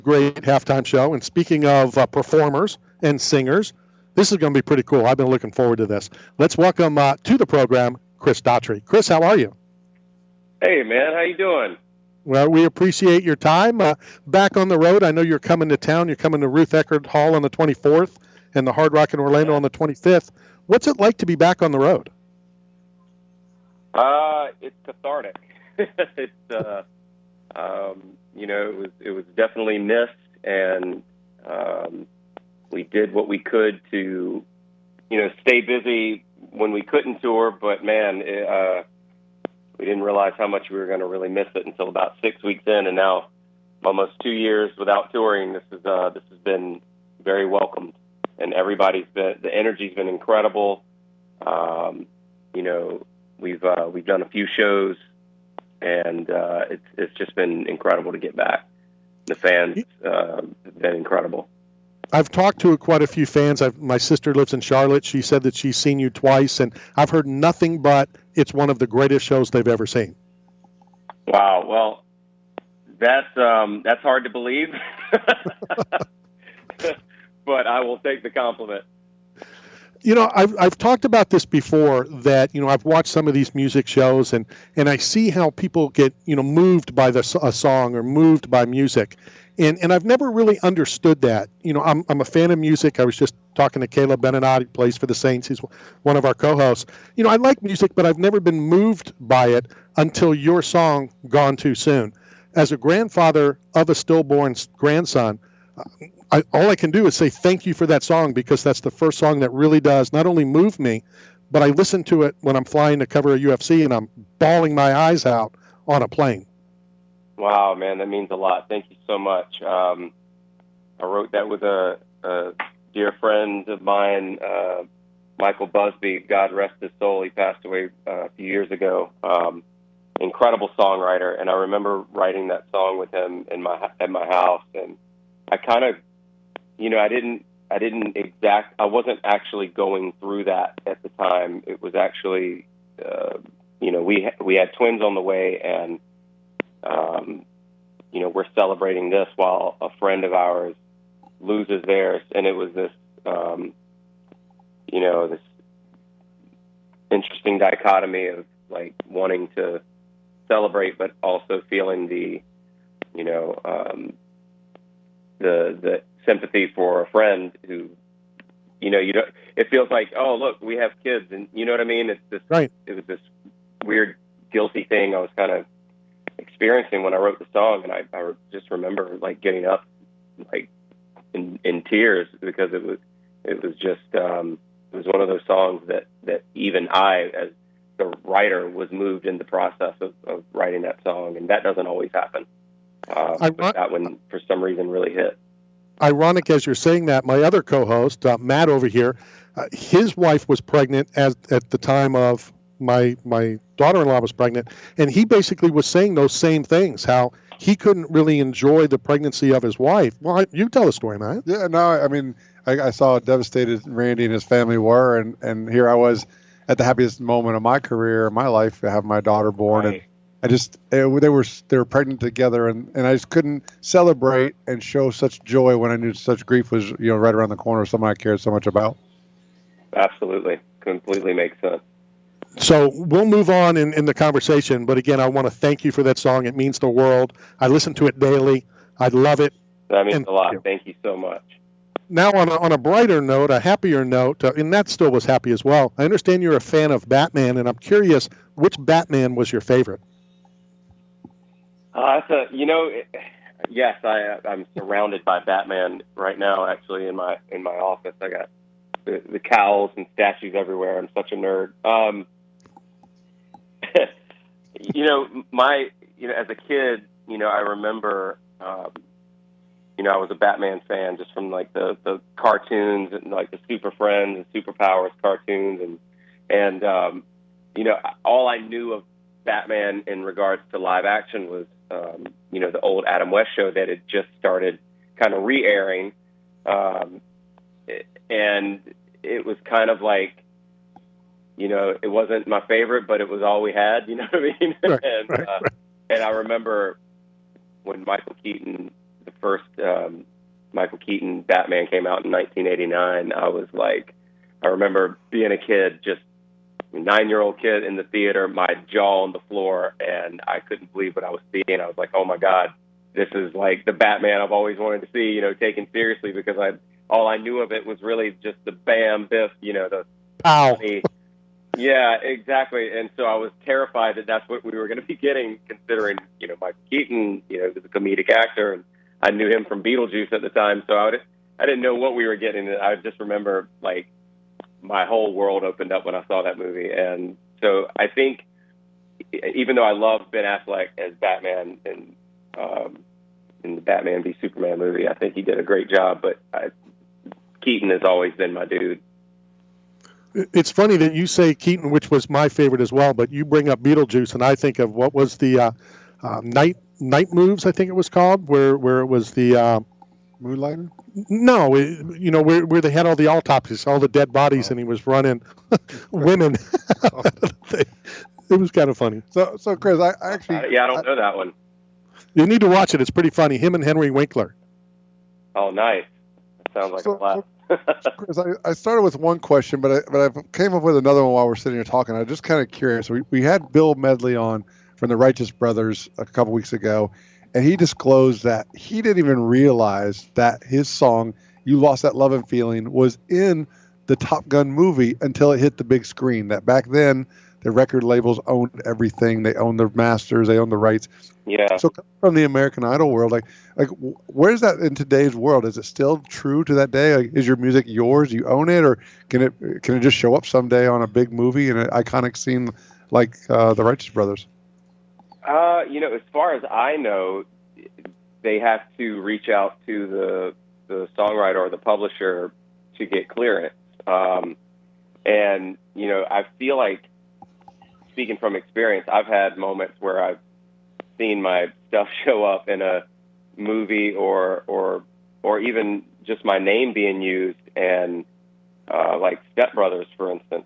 great halftime show. And speaking of performers and singers, this is going to be pretty cool. I've been looking forward to this. Let's welcome to the program, Chris Daughtry. Chris, how are you? Hey, man. How you doing? Well, we appreciate your time. Back on the road, I know you're coming to town. You're coming to Ruth Eckerd Hall on the 24th and the Hard Rock in Orlando on the 25th. What's it like to be back on the road? It's cathartic. It's, it was definitely missed, and we did what we could to, stay busy when we couldn't tour. But man, we didn't realize how much we were going to really miss it until about 6 weeks in, and now almost 2 years without touring. This has been very welcomed, and the energy's been incredible. We've done a few shows, and it's just been incredible to get back. The fans have been incredible. I've talked to quite a few fans. My sister lives in Charlotte. She said that she's seen you twice, and I've heard nothing but it's one of the greatest shows they've ever seen. Wow. Well, that's hard to believe, but I will take the compliment. I've talked about this before, that, I've watched some of these music shows and I see how people get, moved by a song or moved by music. And I've never really understood that. I'm a fan of music. I was just talking to Caleb Benenat. He plays for the Saints. He's one of our co-hosts. I like music, but I've never been moved by it until your song, Gone Too Soon. As a grandfather of a stillborn grandson, all I can do is say thank you for that song, because that's the first song that really does not only move me, but I listen to it when I'm flying to cover a UFC and I'm bawling my eyes out on a plane. Wow, man, that means a lot. Thank you so much. I wrote that with a dear friend of mine, Michael Busby. God rest his soul. He passed away a few years ago. Incredible songwriter, and I remember writing that song with him at my house, and I kind of, I wasn't actually going through that at the time. It was actually, we had twins on the way, and, we're celebrating this while a friend of ours loses theirs. And it was this, this interesting dichotomy of like wanting to celebrate, but also feeling the sympathy for a friend who, it feels like, oh, look, we have kids, and you know what I mean? It's this, right. It was this weird, guilty thing I was kind of experiencing when I wrote the song. And I just remember like getting up, like in tears, because it was just, it was one of those songs that even I, as the writer, was moved in the process of writing that song. And that doesn't always happen. But that one, for some reason, really hit. Ironic as you're saying that, my other co-host, Matt over here, his wife was pregnant at the time of my daughter-in-law was pregnant, and he basically was saying those same things, how he couldn't really enjoy the pregnancy of his wife. Well, you tell the story, Matt. Yeah, no, I mean, I saw how devastated Randy and his family were, and here I was at the happiest moment of my career, my life, to have my daughter born, right. And they were pregnant together, and I just couldn't celebrate and show such joy when I knew such grief was right around the corner, someone I cared so much about. Absolutely, completely makes sense. So we'll move on in the conversation, but again, I want to thank you for that song. It means the world. I listen to it daily. I love it. That means a lot. Thank you so much. Now, on a brighter note, a happier note, and that still was happy as well, I understand you're a fan of Batman, and I'm curious, which Batman was your favorite? Yes, I'm surrounded by Batman right now. Actually, in my office, I got the cowls and statues everywhere. I'm such a nerd. As a kid, I remember, I was a Batman fan just from like the cartoons and like the Super Friends and Superpowers cartoons, and all I knew of Batman in regards to live action was the old Adam West show that had just started kind of re-airing, and it was kind of like, it wasn't my favorite, but it was all we had, you know what I mean? Right, and I remember when Michael Keaton, the first Michael Keaton Batman came out in 1989, I remember being a kid, just a 9-year-old kid in the theater, my jaw on the floor, and I couldn't believe what I was seeing. I was like, oh my God, this is like the Batman I've always wanted to see, you know, taken seriously, because all I knew of it was really just the bam, biff, you know, the Pow. funny. Yeah, exactly. And so I was terrified that that's what we were going to be getting, considering, you know, Michael Keaton, you know, was a comedic actor, and I knew him from Beetlejuice at the time. So I didn't know what we were getting. I just remember, like, my whole world opened up when I saw that movie. And so I think, even though I love Ben Affleck as Batman in the Batman v Superman movie, I think he did a great job. But Keaton has always been my dude. It's funny that you say Keaton, which was my favorite as well, but you bring up Beetlejuice, and I think of what was the Night Moves, I think it was called, where it was the Moonlighter? No, where they had all the autopsies, all the dead bodies, and he was running women. It was kind of funny. So Chris, I actually I don't know that one. You need to watch it. It's pretty funny. Him and Henry Winkler. Oh, nice. That sounds like a laugh. Chris, I started with one question, but I came up with another one while we're sitting here talking. I'm just kind of curious. We had Bill Medley on from the Righteous Brothers a couple weeks ago, and he disclosed that he didn't even realize that his song "You Lost That Lovin' Feeling" was in the Top Gun movie until it hit the big screen. That back then the record labels owned everything. They owned the masters. They owned the rights. Yeah. So from the American Idol world, like where's that in today's world? Is it still true to that day? Like, is your music yours? You own it, or can it just show up someday on a big movie and an iconic scene like the Righteous Brothers? As far as I know, they have to reach out to the songwriter or the publisher to get clearance. And I feel like, speaking from experience, I've had moments where I've seen my stuff show up in a movie or even just my name being used, and like Step Brothers, for instance,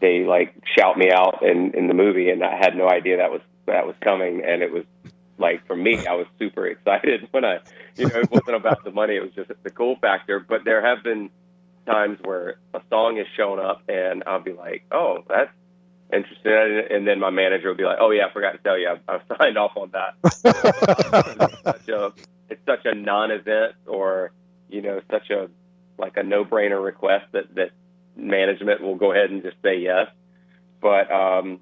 they like shout me out in the movie, and I had no idea that was coming. And it was like, for me, I was super excited when it wasn't about the money. It was just the cool factor. But there have been times where a song has shown up and I'll be like, oh, that's interesting. And then my manager will be like, oh yeah, I forgot to tell you, I've signed off on that. It's such a non-event, or, such a no-brainer request that management will go ahead and just say yes. But,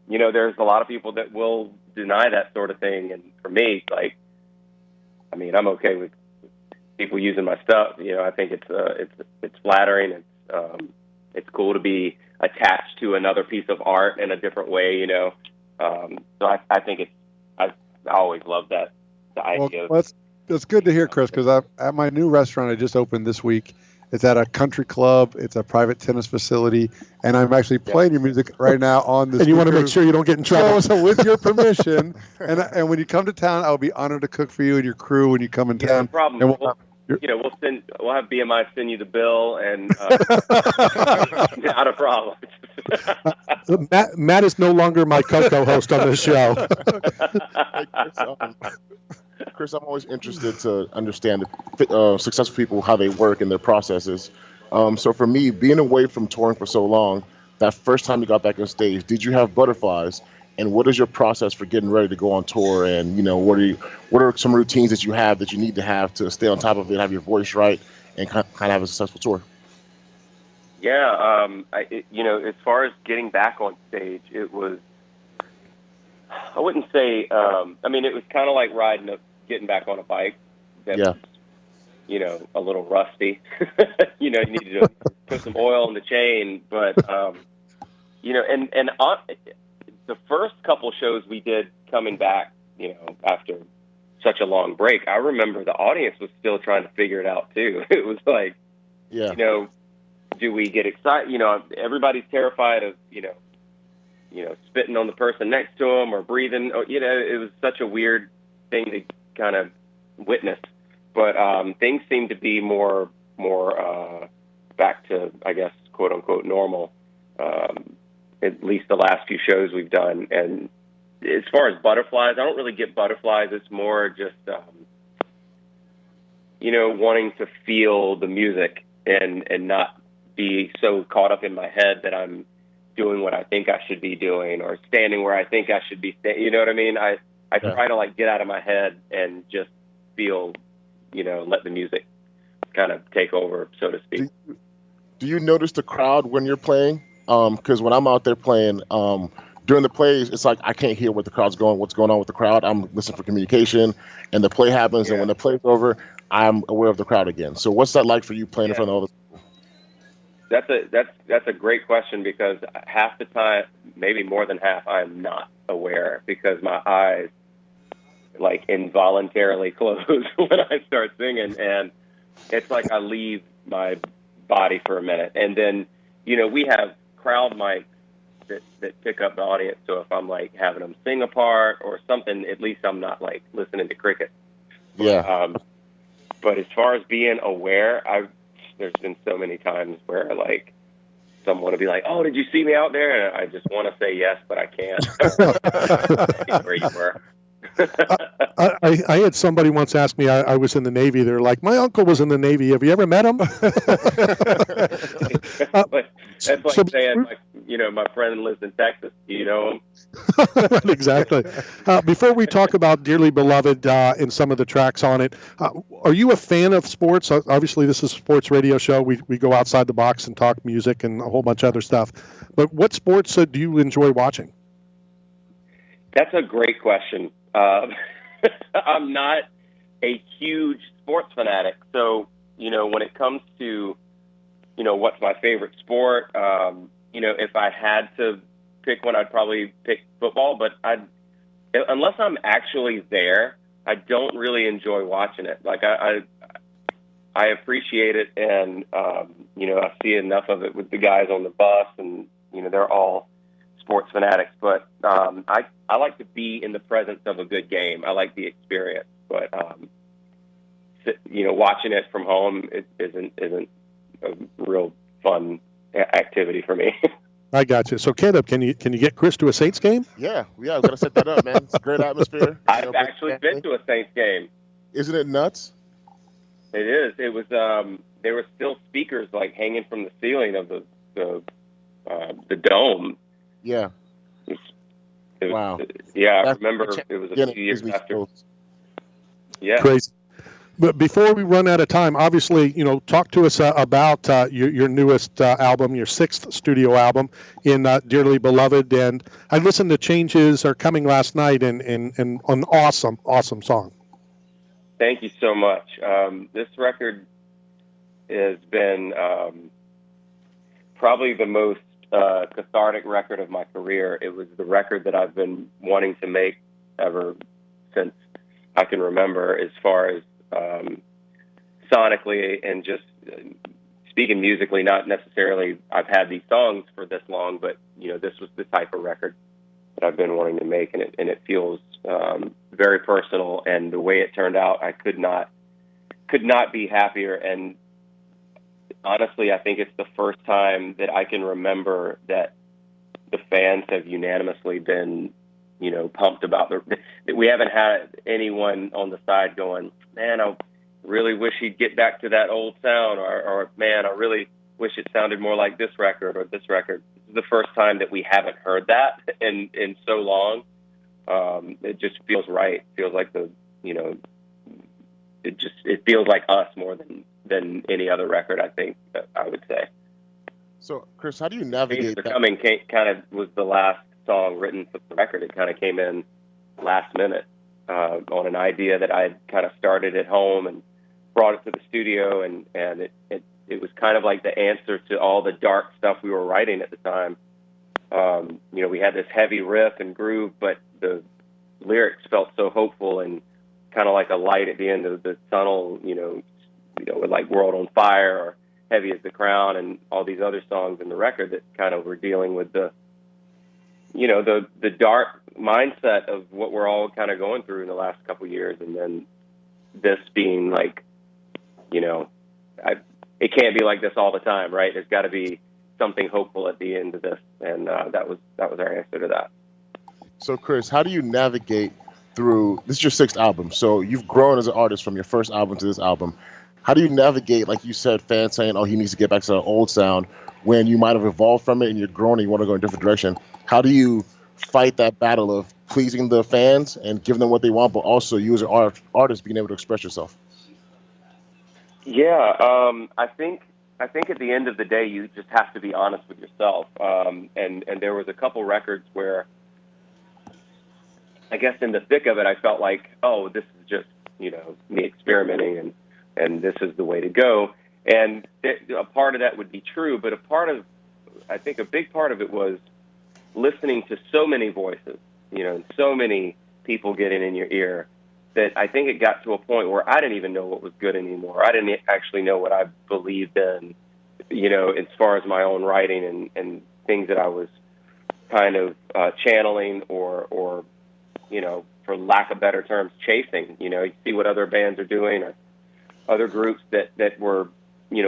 there's a lot of people that will deny that sort of thing. And for me, I'm okay with people using my stuff. I think it's flattering. It's cool to be attached to another piece of art in a different way. So I think I always loved that, the idea. Well, that's good to hear, Chris, because at my new restaurant I just opened this week. It's at a country club. It's a private tennis facility, and I'm actually playing your music right now on this. And you want to make sure you don't get in trouble. So with your permission, and when you come to town, I'll be honored to cook for you and your crew when you come in town. No problem. And we'll have BMI send you the bill, and not a problem. Matt is no longer my co-host on this show. Chris, I'm always interested to understand successful people, how they work and their processes. So for me, being away from touring for so long, that first time you got back on stage, did you have butterflies? And what is your process for getting ready to go on tour? And what are some routines that you have that you need to have to stay on top of it, have your voice right, and kind of have a successful tour? Yeah, as far as getting back on stage, it was, I wouldn't say, it was kind of like getting back on a bike. That was, a little rusty. You needed to put some oil in the chain. But, the first couple shows we did coming back, after such a long break, I remember the audience was still trying to figure it out too. It was like, do we get excited? Everybody's terrified of, spitting on the person next to them or breathing. It was such a weird thing to kind of witness. But things seem to be more back to, I guess, quote unquote normal. At least the last few shows we've done, and as far as butterflies, I don't really get butterflies. It's more just, wanting to feel the music and not be so caught up in my head that I'm doing what I think I should be doing or standing where I think I should be standing. You know what I mean? I try to like get out of my head and just feel, let the music kind of take over, so to speak. Do you notice the crowd when you're playing? Because when I'm out there playing, during the plays, it's like I can't hear what the crowd's what's going on with the crowd. I'm listening for communication, and the play happens, and when the play's over, I'm aware of the crowd again. So what's that like for you playing in front of all the... That's a great question, because half the time, maybe more than half, I am not aware because my eyes like involuntarily close when I start singing, and it's like I leave my body for a minute, and then we have crowd mics that pick up the audience. So if I'm like having them sing a part or something, at least I'm not like listening to cricket. Yeah. But as far as being aware, there's been so many times where like someone will be like, "Oh, did you see me out there?" And I just want to say yes, but I can't. Where you were. I had somebody once ask me, I was in the Navy. They're like, "My uncle was in the Navy. Have you ever met him?" That's like saying, like, my friend lives in Texas. You know him? Right, exactly. Before we talk about Dearly Beloved and some of the tracks on it, are you a fan of sports? Obviously, this is a sports radio show. We go outside the box and talk music and a whole bunch of other stuff. But what sports do you enjoy watching? That's a great question. I'm not a huge sports fanatic. So, when it comes to, what's my favorite sport, if I had to pick one, I'd probably pick football. But unless I'm actually there, I don't really enjoy watching it. Like I appreciate it, and I see enough of it with the guys on the bus, and they're all sports fanatics. But I like to be in the presence of a good game. I like the experience, but watching it from home isn't a real fun activity for me. I got you. So, Caleb, can you get Chris to a Saints game? Yeah, we got to set that up, man. It's a great atmosphere. I've actually been to a Saints game. Isn't it nuts? It is. It was. There were still speakers like hanging from the ceiling of the dome. Yeah. It was, wow. Yeah, I remember it was a few years after. Yeah. Crazy. But before we run out of time, obviously, talk to us about your newest album, your 6th studio album in Dearly Beloved. And I listened to Changes Are Coming last night, and an awesome, awesome song. Thank you so much. This record has been probably the most cathartic record of my career. It was the record that I've been wanting to make ever since I can remember, as far as sonically and just speaking musically. Not necessarily I've had these songs for this long, but this was the type of record that I've been wanting to make, and it feels very personal. And the way it turned out, I could not be happier. And honestly, I think it's the first time that I can remember that the fans have unanimously been, pumped about that we haven't had anyone on the side going, "Man, I really wish he'd get back to that old sound," or "Man, I really wish it sounded more like this record or this record." This is the first time that we haven't heard that in so long. It just feels right. It feels like it feels like us more than any other record, I think, I would say. So, Chris, how do you navigate that? Coming kind of was the last song written for the record. It kind of came in last minute on an idea that I had kind of started at home and brought it to the studio, and it was kind of like the answer to all the dark stuff we were writing at the time. We had this heavy riff and groove, but the lyrics felt so hopeful and kind of like a light at the end of the tunnel, with like World on Fire or Heavy as the Crown and all these other songs in the record that kind of were dealing with the dark mindset of what we're all kind of going through in the last couple of years. And then this being like, it can't be like this all the time, right? There's got to be something hopeful at the end of this. And that was our answer to that. So, Chris, how do you navigate through? This is your sixth album, so you've grown as an artist from your first album to this album. How do you navigate, like you said, fans saying, "Oh, he needs to get back to the old sound," when you might have evolved from it and you're grown and you want to go in a different direction? How do you fight that battle of pleasing the fans and giving them what they want, but also you as an artist being able to express yourself? Yeah, I think at the end of the day, you just have to be honest with yourself. And there was a couple records where, I guess in the thick of it, I felt like, oh, this is just, me experimenting and this is the way to go. And a part of that would be true, but I think a big part of it was listening to so many voices, and so many people getting in your ear, that I think it got to a point where I didn't even know what was good anymore. I didn't actually know what I believed in, as far as my own writing and things that I was kind of channeling or for lack of better terms, chasing. You see what other bands are doing or other groups that were,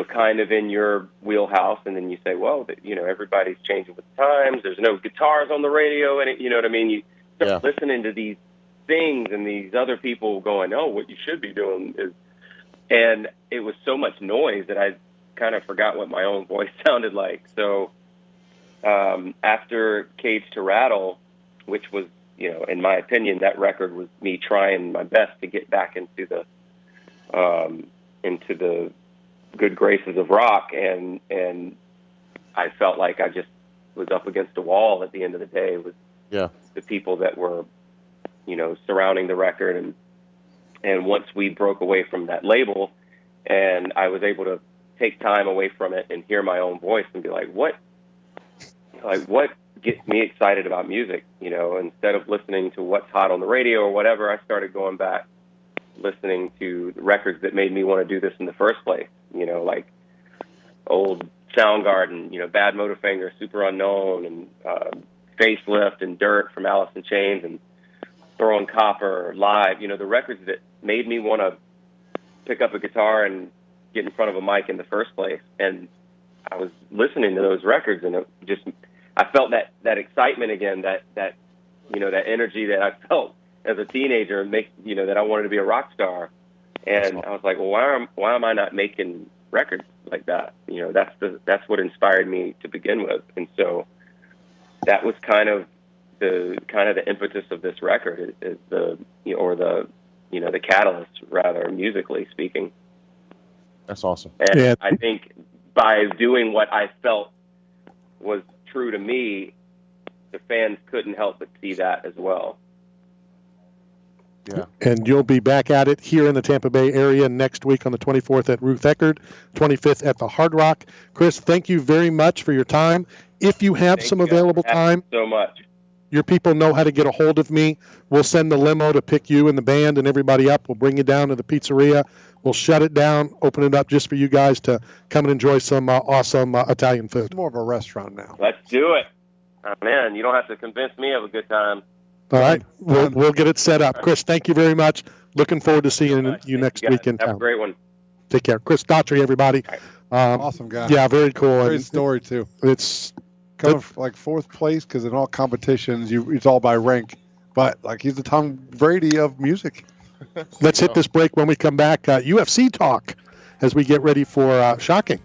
kind of in your wheelhouse, and then you say, well, everybody's changing with the times. There's no guitars on the radio, and you know what I mean? You start listening to these things and these other people going, oh, what you should be doing is, and it was so much noise that I kind of forgot what my own voice sounded like. So after Cage to Rattle, which was, in my opinion, that record was me trying my best to get back into the good graces of rock, and I felt like I just was up against a wall at the end of the day with the people that were, surrounding the record. And once we broke away from that label and I was able to take time away from it and hear my own voice and be like, what gets me excited about music? Instead of listening to what's hot on the radio or whatever, I started going back, listening to the records that made me want to do this in the first place, like old Soundgarden, Bad Motorfinger, Super Unknown, and Facelift and Dirt from Alice in Chains, and Throwing Copper, Live, the records that made me want to pick up a guitar and get in front of a mic in the first place. And I was listening to those records, and I felt that excitement again, that energy that I felt as a teenager, that I wanted to be a rock star. And I was like, well, why am I not making records like that? That's what inspired me to begin with. And so that was kind of the impetus of this record, is the catalyst, rather, musically speaking. That's awesome. And I think by doing what I felt was true to me, the fans couldn't help but see that as well. Yeah. And you'll be back at it here in the Tampa Bay area next week on the 24th at Ruth Eckerd, 25th at the Hard Rock. Chris, thank you very much for your time. If you have some available time, so much. Your people know how to get a hold of me. We'll send the limo to pick you and the band and everybody up. We'll bring you down to the pizzeria. We'll shut it down, open it up just for you guys to come and enjoy some awesome Italian food. It's more of a restaurant now. Let's do it. Oh, man, you don't have to convince me of a good time. All right. We'll get it set up. Chris, thank you very much. Looking forward to seeing you next week in town. Have a great one. Take care. Chris Daughtry, everybody. Awesome guy. Yeah, very cool. Great story, too. It's kind of like fourth place, because in all competitions, it's all by rank. But he's the Tom Brady of music. Let's hit this break. When we come back, UFC talk as we get ready for Shocking.